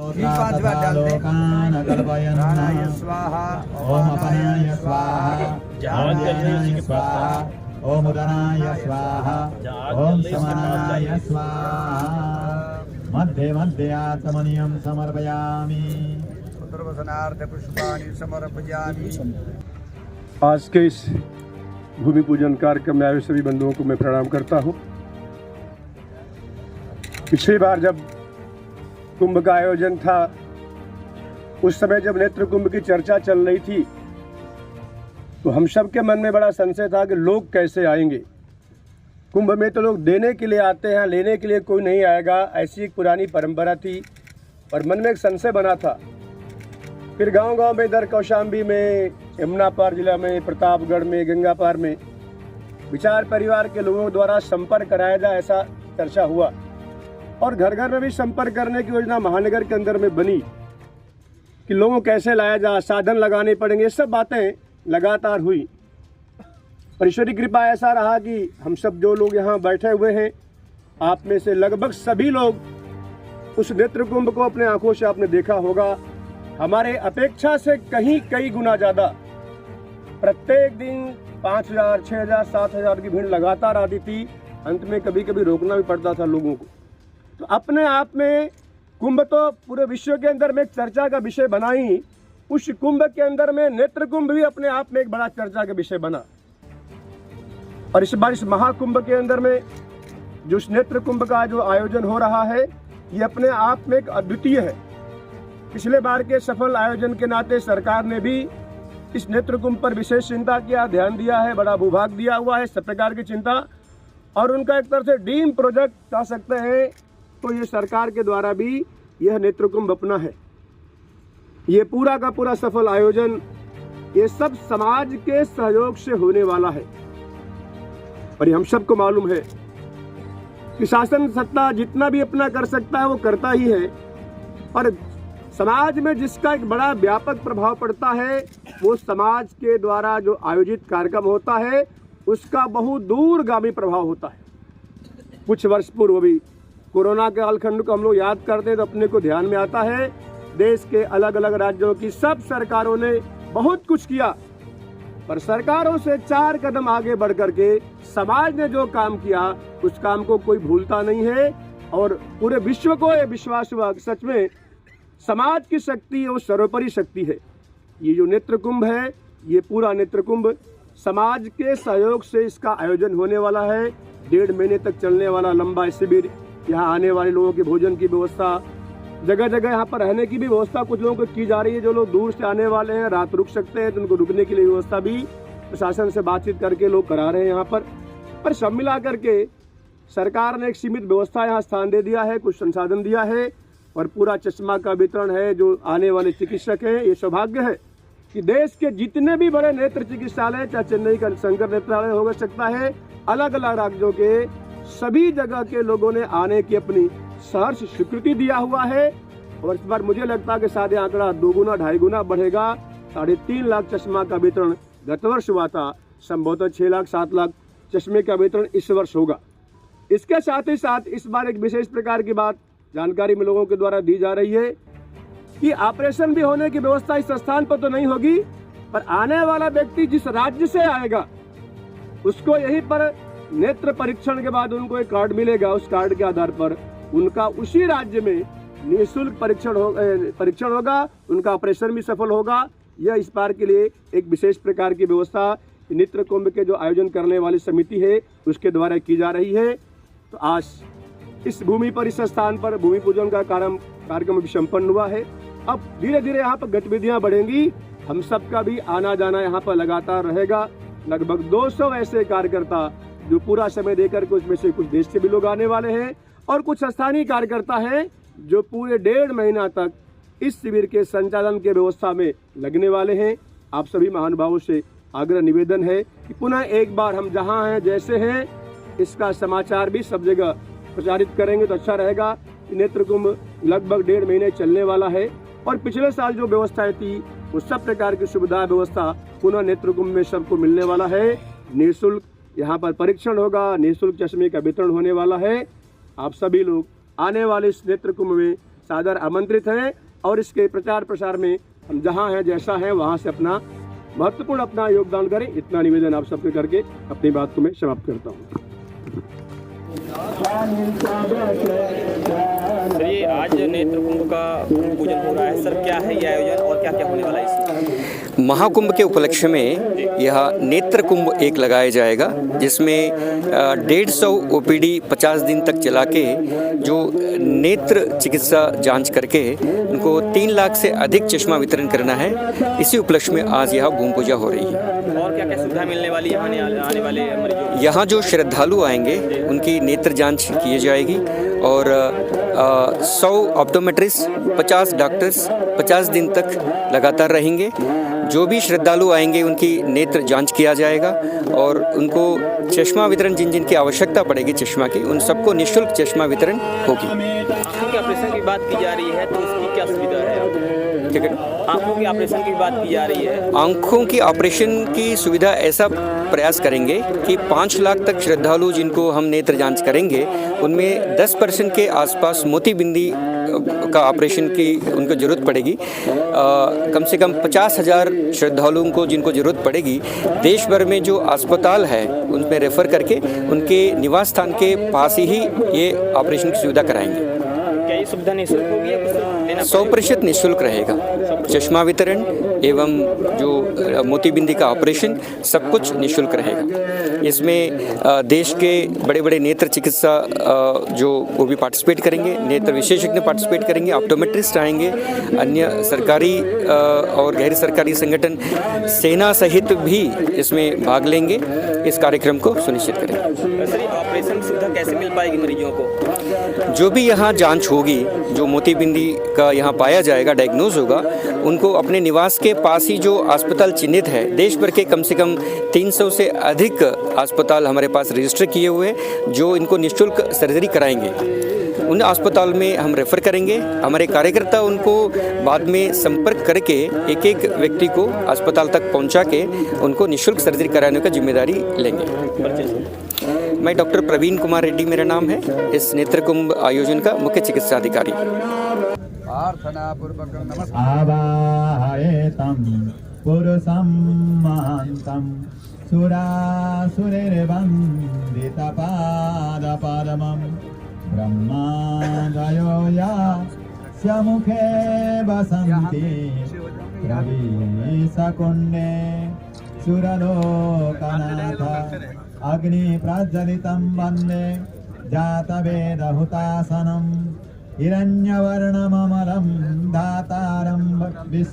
पांच बार डालते प्राणाय स्वाहा, ओम अपानाय स्वाहा, ज्ञानाय स्वाहा, ओम उदनाय स्वाहा, ओम समानाय स्वाहा। मध्ये मध्ये आत्मनियम समर्पयामि, पुत्रवसनार्थ पुष्पाणि समर्पयामि। आज के इस भूमि पूजन कार्यक्रम में आए सभी बंधुओं को मैं प्रणाम करता हूँ। पिछली बार जब कुंभ का आयोजन था, उस समय जब नेत्र कुंभ की चर्चा चल रही थी, तो हम सब के मन में बड़ा संशय था कि लोग कैसे आएंगे। कुंभ में तो लोग देने के लिए आते हैं, लेने के लिए कोई नहीं आएगा, ऐसी एक पुरानी परंपरा थी। और मन में एक संशय बना था। फिर गांव-गांव में, इधर कौशाम्बी में, यमुना पार जिला में, प्रतापगढ़ में, गंगा पार में विचार परिवार के लोगों द्वारा संपर्क कराया जाए, ऐसा चर्चा हुआ। और घर घर में भी संपर्क करने की योजना महानगर के अंदर में बनी कि लोगों को कैसे लाया जा, साधन लगाने पड़ेंगे, सब बातें लगातार हुई। और ईश्वरी कृपा ऐसा रहा कि हम सब जो लोग यहाँ बैठे हुए हैं, आप में से लगभग सभी लोग उस नेत्र कुंभ को अपने आंखों से आपने देखा होगा। हमारे अपेक्षा से कई गुना ज़्यादा प्रत्येक दिन 5,000, 6,000, 7,000 की भीड़ लगातार आती थी। अंत में कभी कभी रोकना भी पड़ता था लोगों को। तो अपने आप में कुंभ तो पूरे विश्व के अंदर में एक चर्चा का विषय बना ही, उस कुंभ के अंदर में नेत्र कुंभ भी अपने आप में एक बड़ा चर्चा का विषय बना। और इस बार इस महाकुंभ के अंदर में जो इस नेत्र कुंभ का जो आयोजन हो रहा है, ये अपने आप में एक अद्वितीय है। पिछले बार के सफल आयोजन के नाते सरकार ने भी इस नेत्र कुंभ पर विशेष चिंता किया, ध्यान दिया है, बड़ा भूभाग दिया हुआ है, सब प्रकार की चिंता। और उनका एक तरह से ड्रीम प्रोजेक्ट कह सकते हैं, तो ये सरकार के द्वारा भी यह नेत्र कुंभ अपना है। ये पूरा का पूरा सफल आयोजन, ये सब समाज के सहयोग से होने वाला है। और ये हम सबको मालूम है कि शासन सत्ता जितना भी अपना कर सकता है वो करता ही है, और समाज में जिसका एक बड़ा व्यापक प्रभाव पड़ता है, वो समाज के द्वारा जो आयोजित कार्यक्रम होता है उसका बहुत दूरगामी प्रभाव होता है। कुछ वर्ष पूर्व भी कोरोना के कालखंड को हम लोग याद करते हैं तो अपने को ध्यान में आता है, देश के अलग अलग राज्यों की सब सरकारों ने बहुत कुछ किया, पर सरकारों से 4 कदम आगे बढ़ करके समाज ने जो काम किया उस काम को कोई भूलता नहीं है। और पूरे विश्व को यह विश्वास हुआ कि सच में समाज की शक्ति वो सर्वोपरि शक्ति है। ये जो नेत्र कुंभ है, ये पूरा नेत्र कुंभ समाज के सहयोग से इसका आयोजन होने वाला है। 1.5 महीने तक चलने वाला लंबा शिविर, यहाँ आने वाले लोगों की भोजन की व्यवस्था, जगह जगह यहाँ पर रहने की भी व्यवस्था कुछ लोगों को की जा रही है। जो लोग दूर से आने वाले हैं, रात रुक सकते हैं, तो उनको रुकने के लिए व्यवस्था भी प्रशासन से बातचीत करके लोग करा रहे हैं यहाँ पर। पर सब मिला करके सरकार ने एक सीमित व्यवस्था यहाँ स्थान दे दिया है, कुछ संसाधन दिया है, और पूरा चश्मा का वितरण है। जो आने वाले चिकित्सक हैं, ये सौभाग्य है कि देश के जितने भी बड़े नेत्र चिकित्सालय, चाहे चेन्नई का शंकर नेत्रालय हो सकता है, अलग अलग राज्यों के सभी जगह के लोगों ने आने की अपनी सहर्ष स्वीकृति दिया हुआ है। और इस बार मुझे लगता है कि शायद आंकड़ा 2 गुना 2.5 गुना बढ़ेगा। 3.5 लाख चश्मा का वितरण गत वर्ष हुआ था, संभवतः 6 लाख 7 लाख चश्मे का वितरण इस वर्ष होगा। इसके साथ ही साथ इस बार एक विशेष प्रकार की बात जानकारी में लोगों के द्वारा दी जा रही है कि ऑपरेशन भी होने की व्यवस्था इस स्थान पर तो नहीं होगी, पर आने वाला व्यक्ति जिस राज्य से आएगा उसको यहीं पर नेत्र परीक्षण के बाद उनको एक कार्ड मिलेगा। उस कार्ड के आधार पर उनका उसी राज्य में निःशुल्क परीक्षण होगा, उनका ऑपरेशन भी सफल होगा। यह इस बार के लिए एक विशेष प्रकार की व्यवस्था नेत्र कुंभ के जो आयोजन करने वाली समिति है उसके द्वारा की जा रही है। तो आज इस भूमि पर, इस स्थान पर भूमि पूजन का कार्यक्रम भी संपन्न हुआ है। अब धीरे धीरे यहाँ पर गतिविधियाँ बढ़ेंगी, हम सबका भी आना जाना यहाँ पर लगातार रहेगा। लगभग 200 ऐसे कार्यकर्ता जो पूरा समय देकर के, उसमें से कुछ देश से भी लोग आने वाले हैं, और कुछ स्थानीय कार्यकर्ता हैं जो पूरे 1.5 महीना तक इस शिविर के संचालन के व्यवस्था में लगने वाले हैं। आप सभी महानुभावों से आग्रह निवेदन है कि पुनः एक बार हम जहां हैं, जैसे हैं, इसका समाचार भी सब जगह प्रचारित करेंगे तो अच्छा रहेगा। नेत्र कुंभ लगभग 1.5 महीने चलने वाला है, और पिछले साल जो व्यवस्थाएं थी वो सब प्रकार की सुविधा व्यवस्था पुनः नेत्र कुंभ में सबको मिलने वाला है। निःशुल्क यहाँ पर परीक्षण होगा, निःशुल्क चश्मे का वितरण होने वाला है। आप सभी लोग आने वाले इस नेत्र कुंभ में सादर आमंत्रित हैं और इसके प्रचार प्रसार में हम जहाँ हैं जैसा है वहाँ से अपना महत्वपूर्ण अपना योगदान करें। इतना निवेदन आप सबके करके अपनी बात को मैं समाप्त करता हूँ। सर, ये आज नेत्र कुंभ का पूजन हो रहा है सर, क्या है ये आयोजन और क्या क्या होने वाला है इसमें? महाकुंभ के उपलक्ष्य में यह नेत्र कुंभ एक लगाया जाएगा, जिसमें 150 OPD 50 दिन तक चला के जो नेत्र चिकित्सा जांच करके उनको 3 लाख से अधिक चश्मा वितरण करना है। इसी उपलक्ष्य में आज यह भूमि पूजा हो रही है। और क्या क्या सुविधा मिलने वाली है आने वाले मरीजों को? यहाँ जो श्रद्धालु आएंगे उनकी नेत्र जांच की जाएगी और 100 ऑप्टोमेट्रिस्ट 50 डॉक्टर्स 50 दिन तक लगातार रहेंगे। जो भी श्रद्धालु आएंगे उनकी नेत्र जांच किया जाएगा और उनको चश्मा वितरण जिन जिन की आवश्यकता पड़ेगी चश्मा की, उन सबको निःशुल्क चश्मा वितरण होगी। आँखों के ऑपरेशन की बात की जा रही है तो उसकी क्या सुविधा है? ठीक है, आँखों की ऑपरेशन की बात की जा रही है। आँखों की ऑपरेशन की सुविधा ऐसा प्रयास करेंगे कि 5 लाख तक श्रद्धालु जिनको हम नेत्र जांच करेंगे उनमें 10% के आसपास मोतीबिंदी का ऑपरेशन की उनको ज़रूरत पड़ेगी। कम से कम 50,000 श्रद्धालुओं को जिनको ज़रूरत पड़ेगी, देश भर में जो अस्पताल है उनमें रेफ़र करके उनके निवास स्थान के पास ही ये ऑपरेशन की सुविधा कराएंगे। क्या ये सुविधा निःशुल्क होगी या कुछ लेना 100% निःशुल्क रहेगा। चश्मा वितरण एवं जो मोतीबिंदी का ऑपरेशन सब कुछ निःशुल्क रहेगा। इसमें देश के बड़े बड़े नेत्र चिकित्सा जो वो भी पार्टिसिपेट करेंगे, नेत्र विशेषज्ञ पार्टिसिपेट करेंगे, ऑप्टोमेट्रिस्ट आएंगे, अन्य सरकारी और गैर सरकारी संगठन सेना सहित भी इसमें भाग लेंगे। इस कार्यक्रम को सुनिश्चित करेंगे। सर, ऑपरेशन सुविधा कैसे मिल पाएगी मरीजों को? जो भी यहाँ जांच होगी, जो मोतीबिंदी का यहाँ पाया जाएगा, डायग्नोज होगा, उनको अपने निवास के पास ही जो अस्पताल चिन्हित है, देश भर के कम से कम 300 से अधिक अस्पताल हमारे पास रजिस्टर किए हुए हैं जो इनको निःशुल्क सर्जरी कराएंगे। उन अस्पताल में हम रेफ़र करेंगे। हमारे कार्यकर्ता उनको बाद में संपर्क करके एक एक व्यक्ति को अस्पताल तक पहुंचा के उनको निःशुल्क सर्जरी कराने का जिम्मेदारी लेंगे। मैं डॉक्टर प्रवीण कुमार रेड्डी मेरा नाम है, इस नेत्र कुंभ आयोजन का मुख्य चिकित्सा अधिकारी। आवाहयेतं पुरुषं महान्तं सुरासुरैर्वन्दितपादपद्मं ब्रह्मादयो यस्य मुखे वसन्ति रविशकुण्डे सुरलोकनाथ अग्निप्रज्वलितं वन्दे जातवेदहुतासनं हिरण्यवर्णममलं धातारं विश्व